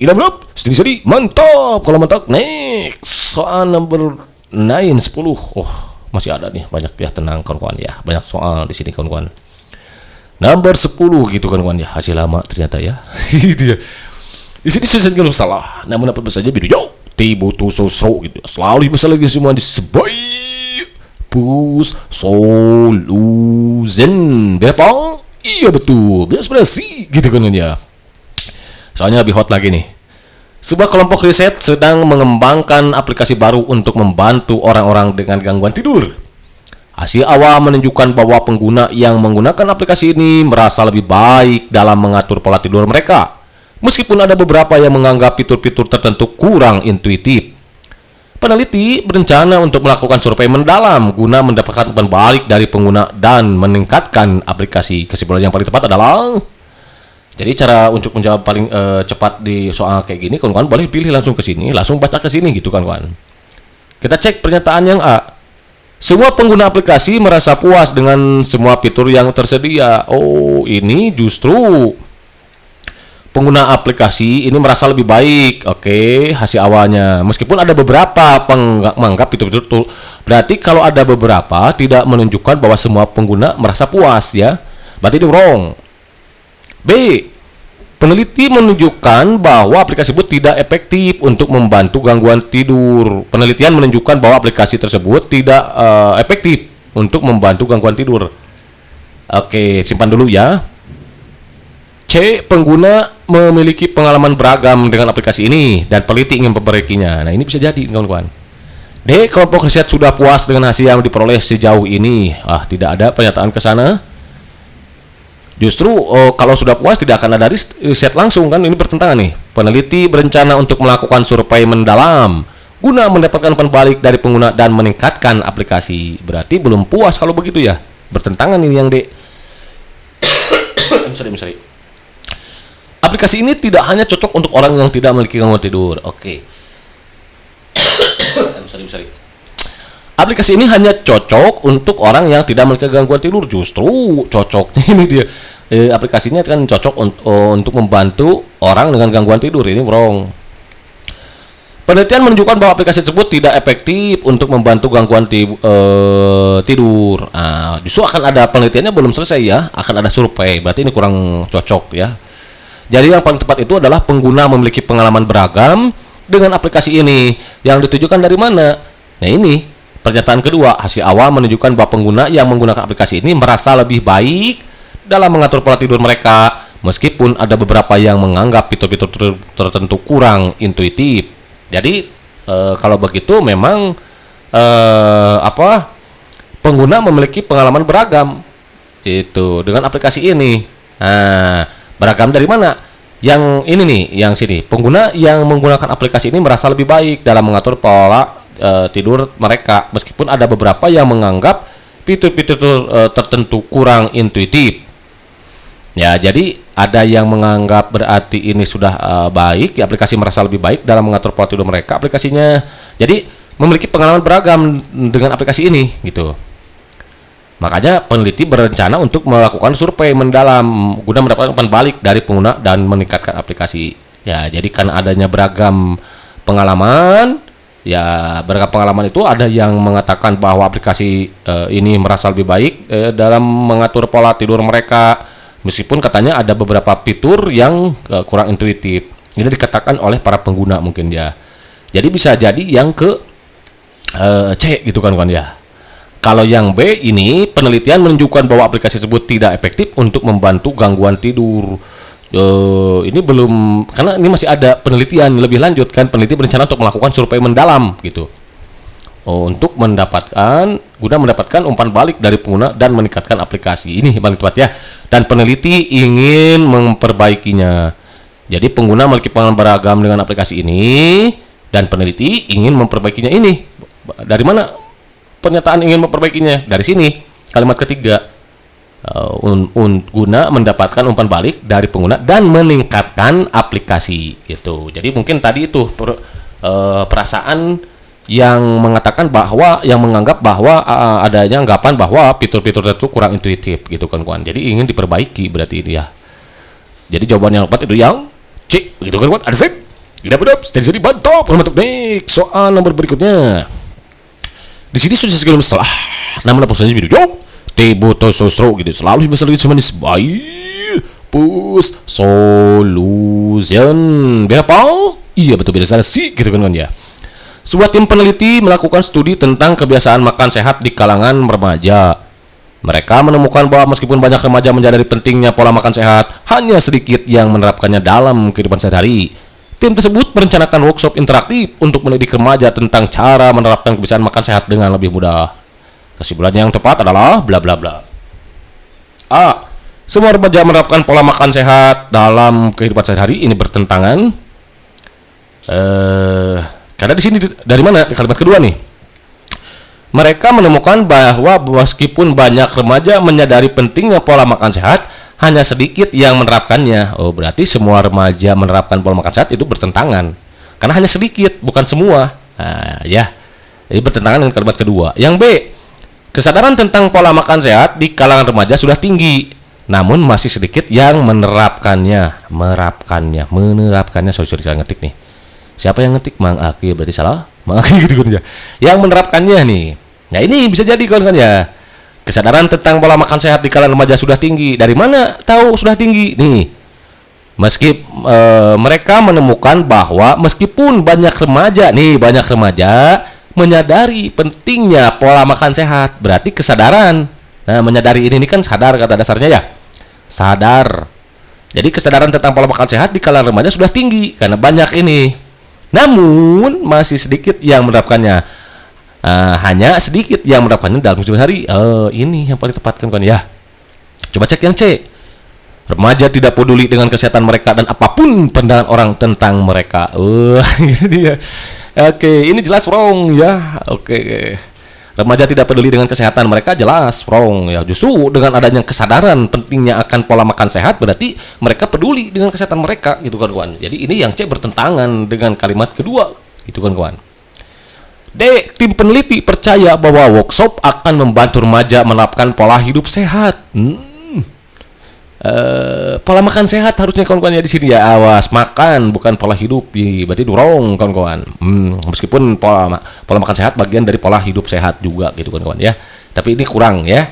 Ilap, sedih, mantap. Kalau mantap, next. Soal number 9, 10. Oh, masih ada nih, banyak ya, tenang kawan-kawan ya. Banyak soal di sini kawan-kawan. Number 10 gitu kawan-kawan ya. Hasil lama ternyata ya. Itu ya. Di sini saya kalau salah, namun dapat saja video tibu tu so gitu. Selalu masalah lagi semua disebut pus solution. Berapa? Iya betul. Berespresi gitu kan ya. Soalnya lebih hot lagi nih. Sebuah kelompok riset sedang mengembangkan aplikasi baru untuk membantu orang-orang dengan gangguan tidur. Hasil awal menunjukkan bahwa pengguna yang menggunakan aplikasi ini merasa lebih baik dalam mengatur pola tidur mereka. Meskipun ada beberapa yang menganggap fitur-fitur tertentu kurang intuitif. Peneliti berencana untuk melakukan survei mendalam guna mendapatkan umpan balik dari pengguna dan meningkatkan aplikasi. Kesimpulan yang paling tepat adalah, jadi cara untuk menjawab paling cepat di soal kayak gini, kawan-kawan boleh pilih langsung ke sini, langsung baca ke sini gitu kan, kawan. Kita cek pernyataan yang A. Semua pengguna aplikasi merasa puas dengan semua fitur yang tersedia. Oh, ini justru pengguna aplikasi ini merasa lebih baik. Oke, hasil awalnya. Meskipun ada beberapa menganggap fitur-fitur itu. Berarti kalau ada beberapa tidak menunjukkan bahwa semua pengguna merasa puas ya. Berarti itu wrong. B. Peneliti menunjukkan bahwa aplikasi tersebut tidak efektif untuk membantu gangguan tidur. Penelitian menunjukkan bahwa aplikasi tersebut tidak efektif untuk membantu gangguan tidur. Oke, simpan dulu ya. C. Pengguna memiliki pengalaman beragam dengan aplikasi ini dan peneliti ingin memperbaikinya. Nah, ini bisa jadi, kawan-kawan. D. Kelompok riset sudah puas dengan hasil yang diperoleh sejauh ini. Tidak ada pernyataan ke sana. Justru kalau sudah puas tidak akan ada riset langsung kan, ini bertentangan nih. Peneliti berencana untuk melakukan survei mendalam guna mendapatkan umpan balik dari pengguna dan meningkatkan aplikasi. Berarti belum puas kalau begitu ya. Bertentangan ini yang D. Sorry. Aplikasi ini tidak hanya cocok untuk orang yang tidak memiliki gangguan tidur. Oke. Sorry. Aplikasi ini hanya cocok untuk orang yang tidak memiliki gangguan tidur. Justru cocoknya ini dia. Aplikasinya kan cocok untuk membantu orang dengan gangguan tidur. Ini wrong. Penelitian menunjukkan bahwa aplikasi tersebut tidak efektif untuk membantu gangguan tidur. Justru akan ada penelitiannya belum selesai ya. Akan ada survei. Berarti ini kurang cocok ya. Jadi yang paling tepat itu adalah pengguna memiliki pengalaman beragam dengan aplikasi ini. Yang ditujukan dari mana? Nah ini, pernyataan kedua, hasil awal menunjukkan bahwa pengguna yang menggunakan aplikasi ini merasa lebih baik dalam mengatur pola tidur mereka, meskipun ada beberapa yang menganggap fitur-fitur tertentu kurang intuitif. Jadi, kalau begitu memang pengguna memiliki pengalaman beragam itu dengan aplikasi ini. Beragam dari mana? Yang ini nih, yang sini. Pengguna yang menggunakan aplikasi ini merasa lebih baik dalam mengatur pola tidur mereka, meskipun ada beberapa yang menganggap fitur-fitur tertentu kurang intuitif. Ya, jadi ada yang menganggap berarti ini sudah baik, ya, aplikasi merasa lebih baik dalam mengatur pola tidur mereka, aplikasinya. Jadi memiliki pengalaman beragam dengan aplikasi ini, gitu. Makanya peneliti berencana untuk melakukan survei mendalam guna mendapatkan umpan balik dari pengguna dan meningkatkan aplikasi. Ya, jadi karena adanya beragam pengalaman, ya beragam pengalaman itu ada yang mengatakan bahwa aplikasi ini merasa lebih baik dalam mengatur pola tidur mereka, meskipun katanya ada beberapa fitur yang kurang intuitif. Ini dikatakan oleh para pengguna mungkin ya. Jadi bisa jadi yang ke C gitu kan ya. Kalau yang B ini, penelitian menunjukkan bahwa aplikasi tersebut tidak efektif untuk membantu gangguan tidur. Ini belum, karena ini masih ada penelitian lebih lanjut kan. Peneliti berencana untuk melakukan survei mendalam gitu. Untuk guna mendapatkan umpan balik dari pengguna dan meningkatkan aplikasi. Ini paling tepat ya. Dan peneliti ingin memperbaikinya. Jadi pengguna memiliki pengalaman beragam dengan aplikasi ini dan peneliti ingin memperbaikinya ini. Dari mana pernyataan ingin memperbaikinya? Dari sini, kalimat ketiga, guna mendapatkan umpan balik dari pengguna dan meningkatkan aplikasi gitu. Jadi mungkin tadi itu perasaan yang menganggap bahwa adanya anggapan bahwa fitur-fitur itu kurang intuitif gitu kan kawan. Jadi ingin diperbaiki berarti ini ya. Jadi jawaban yang tepat itu yang C gitu kan kawan. Ada sip. Tidak benar. Jadi bantap untuk next soal nomor berikutnya. Di sini sudah segala masalah. Namun apa saja video jawab. Teboto sosro gitu. Selalu bisa lagi semanis baik. Pus solution. Berapa? Iya betul beda sana sih gitu kan ya. Sebuah tim peneliti melakukan studi tentang kebiasaan makan sehat di kalangan remaja. Mereka menemukan bahwa meskipun banyak remaja menyadari pentingnya pola makan sehat, hanya sedikit yang menerapkannya dalam kehidupan sehari-hari. Tim tersebut merencanakan workshop interaktif untuk mendidik remaja tentang cara menerapkan kebiasaan makan sehat dengan lebih mudah. Kesimpulan yang tepat adalah bla bla bla. A. Semua remaja menerapkan pola makan sehat dalam kehidupan sehari-hari ini bertentangan. Karena di sini dari mana kalimat kedua nih? Mereka menemukan bahwa meskipun banyak remaja menyadari pentingnya pola makan sehat, hanya sedikit yang menerapkannya. Oh, berarti semua remaja menerapkan pola makan sehat itu bertentangan. Karena hanya sedikit, bukan semua. Nah, ya. Jadi bertentangan dengan kalimat kedua. Yang B, kesadaran tentang pola makan sehat di kalangan remaja sudah tinggi, namun masih sedikit yang menerapkannya. Sorry, saya ngetik nih. Siapa yang ngetik? Mang Aki, berarti salah. Mang Aki gitu kan ya. Yang menerapkannya nih. Nah ini bisa jadi kan ya. Kesadaran tentang pola makan sehat di kalangan remaja sudah tinggi. Dari mana tahu sudah tinggi? Nih. Mereka menemukan bahwa meskipun banyak remaja menyadari pentingnya pola makan sehat, berarti kesadaran. Nah, menyadari ini kan sadar kata dasarnya ya. Sadar. Jadi kesadaran tentang pola makan sehat di kalangan remaja sudah tinggi karena banyak ini. Namun masih sedikit yang menerapkannya. Hanya sedikit yang menerapkannya dalam kehidupan hari. Ini yang paling tepat kan ya. Coba cek yang C. Remaja tidak peduli dengan kesehatan mereka dan apapun pandangan orang tentang mereka. Ini ya. Oke, ini jelas wrong ya. Oke. Remaja tidak peduli dengan kesehatan mereka, jelas wrong ya. Justru dengan adanya kesadaran pentingnya akan pola makan sehat, berarti mereka peduli dengan kesehatan mereka gitu kan kawan. Jadi ini yang C bertentangan dengan kalimat kedua gitu kan kawan. D. Tim peneliti percaya bahwa workshop akan membantu remaja menerapkan pola hidup sehat. Pola makan sehat harusnya kawan-kawan ya di sini ya. Awas, makan bukan pola hidup. Berarti wrong kawan-kawan. Meskipun pola makan sehat bagian dari pola hidup sehat juga gitu kawan-kawan ya. Tapi ini kurang ya.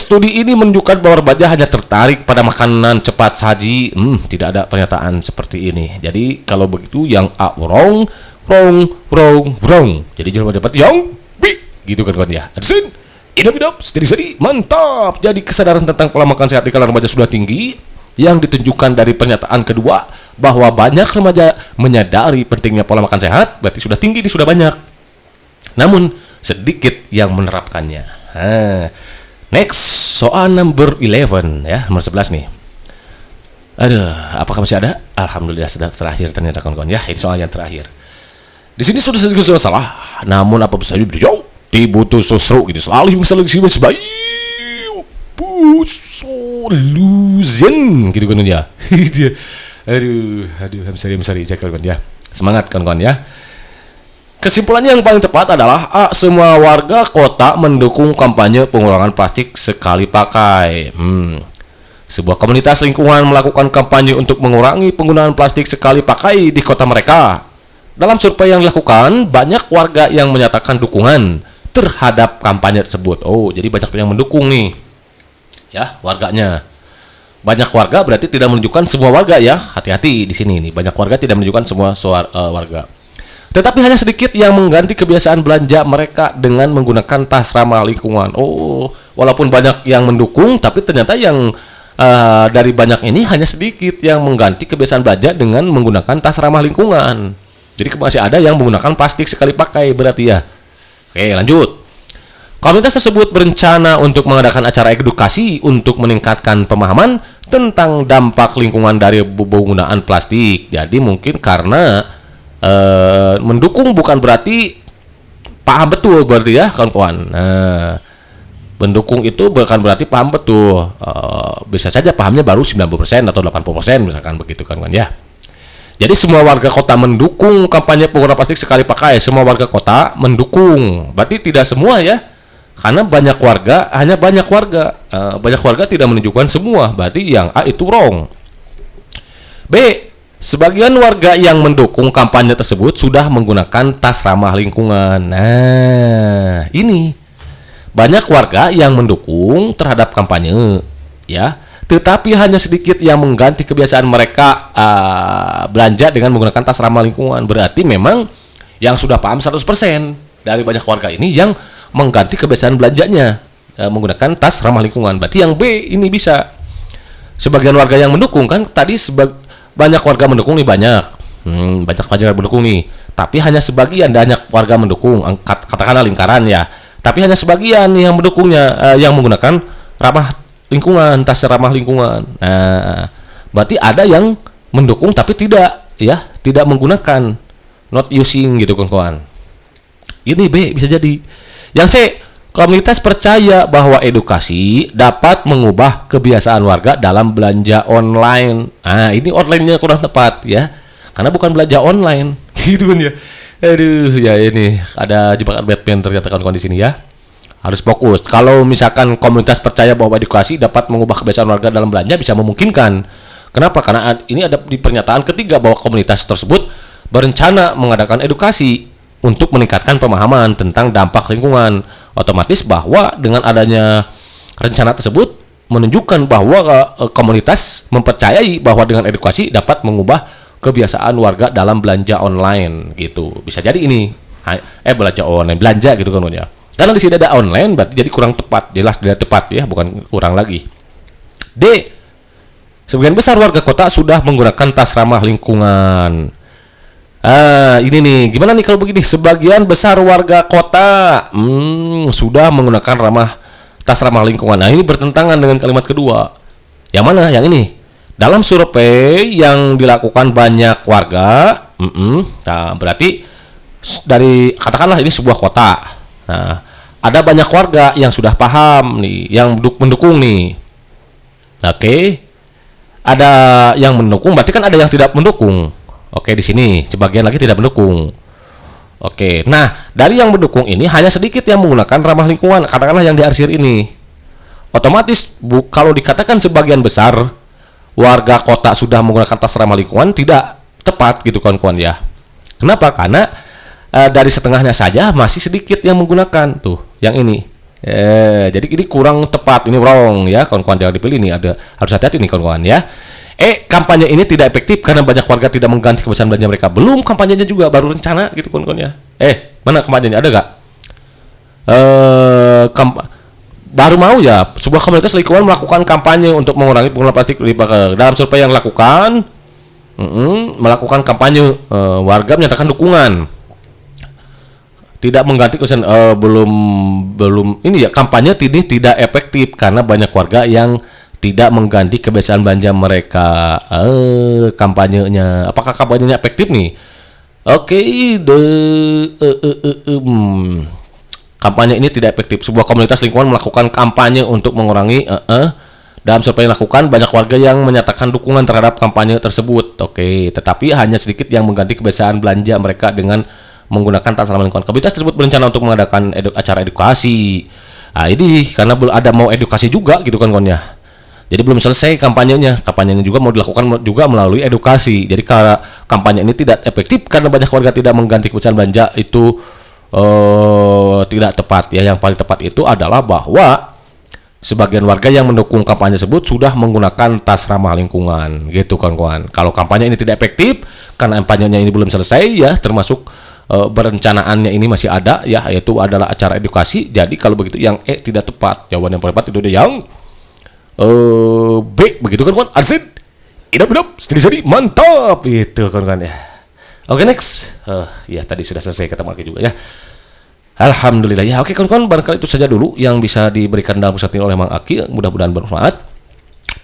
Studi ini menunjukkan bahwa remaja hanya tertarik pada makanan cepat saji. Tidak ada pernyataan seperti ini. Jadi kalau begitu yang A wrong. Jadi jawaban dapat yang B gitu kan kawan ya. Adsin. Idap, sedih, mantap. Jadi kesadaran tentang pola makan sehat di kalangan remaja sudah tinggi, yang ditunjukkan dari pernyataan kedua bahwa banyak remaja menyadari pentingnya pola makan sehat, berarti sudah tinggi, sudah banyak. Namun sedikit yang menerapkannya. Next, soal number 11 ya, nomor 11 nih. Apakah masih ada? Alhamdulillah sudah terakhir ternyata kawan-kawan ya. Ini soal yang terakhir. Di sini sudah sedikit salah. Namun apa bisa diberi dibutuh sosro gitu selalu misalnya di sini sebaik solution gitu kan ya. aduh sorry cek kawan ya, semangat kawan ya. Kesimpulannya yang paling tepat adalah A. Semua warga kota mendukung kampanye pengurangan plastik sekali pakai. Sebuah komunitas lingkungan melakukan kampanye untuk mengurangi penggunaan plastik sekali pakai di kota mereka. Dalam survei yang dilakukan, banyak warga yang menyatakan dukungan terhadap kampanye tersebut. Jadi banyak yang mendukung nih ya warganya. Banyak warga berarti tidak menunjukkan semua warga ya. Hati-hati di sini nih. Banyak warga tidak menunjukkan semua warga. Tetapi hanya sedikit yang mengganti kebiasaan belanja mereka dengan menggunakan tas ramah lingkungan. Walaupun banyak yang mendukung, tapi ternyata yang dari banyak ini hanya sedikit yang mengganti kebiasaan belanja dengan menggunakan tas ramah lingkungan. Jadi masih ada yang menggunakan plastik sekali pakai berarti ya. Oke, lanjut. Komunitas tersebut berencana untuk mengadakan acara edukasi untuk meningkatkan pemahaman tentang dampak lingkungan dari penggunaan plastik. Jadi mungkin karena mendukung bukan berarti paham betul berarti ya kawan-kawan. Mendukung itu bukan berarti paham betul. Bisa saja pahamnya baru 90% atau 80% misalkan begitu kan ya. Jadi semua warga kota mendukung kampanye penggunaan plastik sekali pakai. Semua warga kota mendukung. Berarti tidak semua ya. Karena banyak warga, banyak warga tidak menunjukkan semua. Berarti yang A itu wrong. B, sebagian warga yang mendukung kampanye tersebut sudah menggunakan tas ramah lingkungan. Nah, ini banyak warga yang mendukung terhadap kampanye, ya. Tetapi hanya sedikit yang mengganti kebiasaan mereka belanja dengan menggunakan tas ramah lingkungan. Berarti memang yang sudah paham 100% dari banyak warga ini yang mengganti kebiasaan belanjanya menggunakan tas ramah lingkungan. Berarti yang B ini bisa. Sebagian warga yang mendukung, kan tadi banyak warga mendukung nih, banyak warga mendukung nih. Tapi hanya sebagian banyak warga mendukung, katakanlah lingkaran ya. Tapi hanya sebagian yang mendukungnya yang menggunakan ramah lingkungan, tas ramah lingkungan. Nah, berarti ada yang mendukung tapi tidak menggunakan, not using gitu kawan-kawan. Ini B bisa jadi. Yang C, komunitas percaya bahwa edukasi dapat mengubah kebiasaan warga dalam belanja online. Nah, ini online-nya kurang tepat ya. Karena bukan belanja online. Gitu kan ya. Aduh, ya ini ada jebakan Batman ternyata kawan-kawan di sini ya. Harus fokus. Kalau misalkan komunitas percaya bahwa edukasi dapat mengubah kebiasaan warga dalam belanja, bisa memungkinkan. Kenapa? Karena ini ada di pernyataan ketiga bahwa komunitas tersebut berencana mengadakan edukasi untuk meningkatkan pemahaman tentang dampak lingkungan. Otomatis bahwa dengan adanya rencana tersebut menunjukkan bahwa komunitas mempercayai bahwa dengan edukasi dapat mengubah kebiasaan warga dalam belanja online gitu. Bisa jadi ini belanja gitu kan ya. Karena di sini ada online, berarti jadi kurang tepat, jelas tidak tepat ya, bukan kurang lagi. D, sebagian besar warga kota sudah menggunakan tas ramah lingkungan. Ini nih, gimana nih kalau begini? Sebagian besar warga kota sudah menggunakan tas ramah lingkungan. Nah, ini bertentangan dengan kalimat kedua. Yang mana? Yang ini. Dalam survei yang dilakukan banyak warga, nah, berarti dari katakanlah ini sebuah kota. Nah, ada banyak warga yang sudah paham nih, yang mendukung nih. Oke. Ada yang mendukung, berarti kan ada yang tidak mendukung. Oke, di sini sebagian lagi tidak mendukung. Oke. Nah, dari yang mendukung ini hanya sedikit yang menggunakan ramah lingkungan, katakanlah yang diarsir ini. Otomatis kalau dikatakan sebagian besar warga kota sudah menggunakan tas ramah lingkungan, tidak tepat gitu kawan-kawan ya. Kenapa? Karena dari setengahnya saja masih sedikit yang menggunakan tuh yang ini. Jadi ini kurang tepat, ini wrong ya kawan-kawan, jangan dipilih nih, harus hati-hati nih kawan-kawan ya. Kampanye ini tidak efektif karena banyak warga tidak mengganti kebiasaan belanja mereka. Belum kampanyenya juga, baru rencana gitu kawan-kawan ya. Mana kampanyenya, ada gak? Baru mau ya, sebuah komunitas lingkungan melakukan kampanye untuk mengurangi penggunaan plastik dalam survei yang melakukan kampanye. Warga menyatakan dukungan. Tidak mengganti kebiasaan belum ini ya, kampanye ini tidak efektif karena banyak warga yang tidak mengganti kebiasaan belanja mereka. Kampanyenya, apakah kampanyenya efektif nih? Oke, kampanye ini tidak efektif. Sebuah komunitas lingkungan melakukan kampanye untuk mengurangi dalam survei yang dilakukan banyak warga yang menyatakan dukungan terhadap kampanye tersebut. Oke, tetapi hanya sedikit yang mengganti kebiasaan belanja mereka dengan menggunakan tas ramah lingkungan. Komunitas tersebut berencana untuk mengadakan acara edukasi. Nah, ini karena ada mau edukasi juga gitu kan kawan ya. Jadi belum selesai kampanyenya. Kampanyenya juga mau dilakukan juga melalui edukasi. Jadi karena kampanye ini tidak efektif karena banyak warga tidak mengganti kebiasaan belanja, itu tidak tepat ya. Yang paling tepat itu adalah bahwa sebagian warga yang mendukung kampanye tersebut sudah menggunakan tas ramah lingkungan gitu kawan-kawan. Kalau kampanye ini tidak efektif karena kampanyenya ini belum selesai ya, termasuk berencanaannya ini masih ada ya, yaitu adalah acara edukasi. Jadi kalau begitu yang tidak tepat. Jawaban yang paling tepat itu ada yang B, begitu kan kawan. Arsin, idap, sedih, mantap itu kawan-kawan ya. Oke, next. Ya tadi sudah selesai kata Maki juga ya. Alhamdulillah ya. Oke kawan-kawan, barangkali itu saja dulu yang bisa diberikan dalam pusat ini oleh Mang Aki. Mudah-mudahan bermanfaat.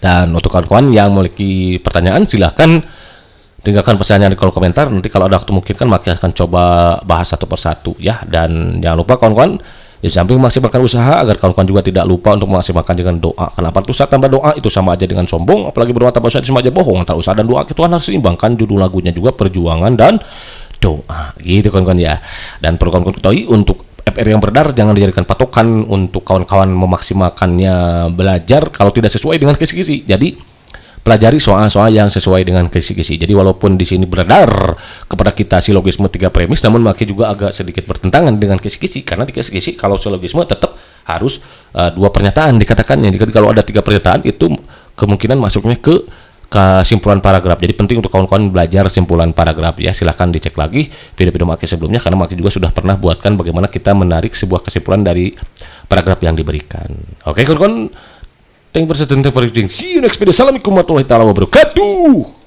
Dan untuk kawan-kawan yang memiliki pertanyaan, silahkan tinggalkan pertanyaan di kolom komentar. Nanti kalau ada waktu mungkin kan Maki akan coba bahas satu persatu ya. Dan jangan lupa kawan-kawan, Di samping memaksimalkan usaha, agar kawan-kawan juga tidak lupa untuk memaksimalkan dengan doa. Kenapa usaha tambah doa itu sama aja dengan sombong, apalagi berdoa tanpa usaha itu sama aja bohong. Antara usaha dan doa itu kan harus seimbangkan. Judul lagunya juga perjuangan dan doa, gitu kawan-kawan ya. Dan perlu kawan-kawan ketahui, untuk FR yang beredar jangan dijadikan patokan untuk kawan-kawan memaksimalkannya belajar kalau tidak sesuai dengan kisi-kisi. Jadi pelajari soal-soal yang sesuai dengan kisi-kisi. Jadi walaupun di sini beredar kepada kita silogisme 3 premis, namun makanya juga agak sedikit bertentangan dengan kisi-kisi, karena di kisi-kisi kalau silogisme tetap harus 2 pernyataan dikatakannya. Jadi kalau ada 3 pernyataan itu kemungkinan masuknya ke kesimpulan paragraf. Jadi penting untuk kawan-kawan belajar simpulan paragraf ya. Silahkan dicek lagi video-video Maki sebelumnya, karena Maki juga sudah pernah buatkan bagaimana kita menarik sebuah kesimpulan dari paragraf yang diberikan. Oke kawan-kawan, thank you for watching. See you next video. Assalamualaikum warahmatullahi wabarakatuh.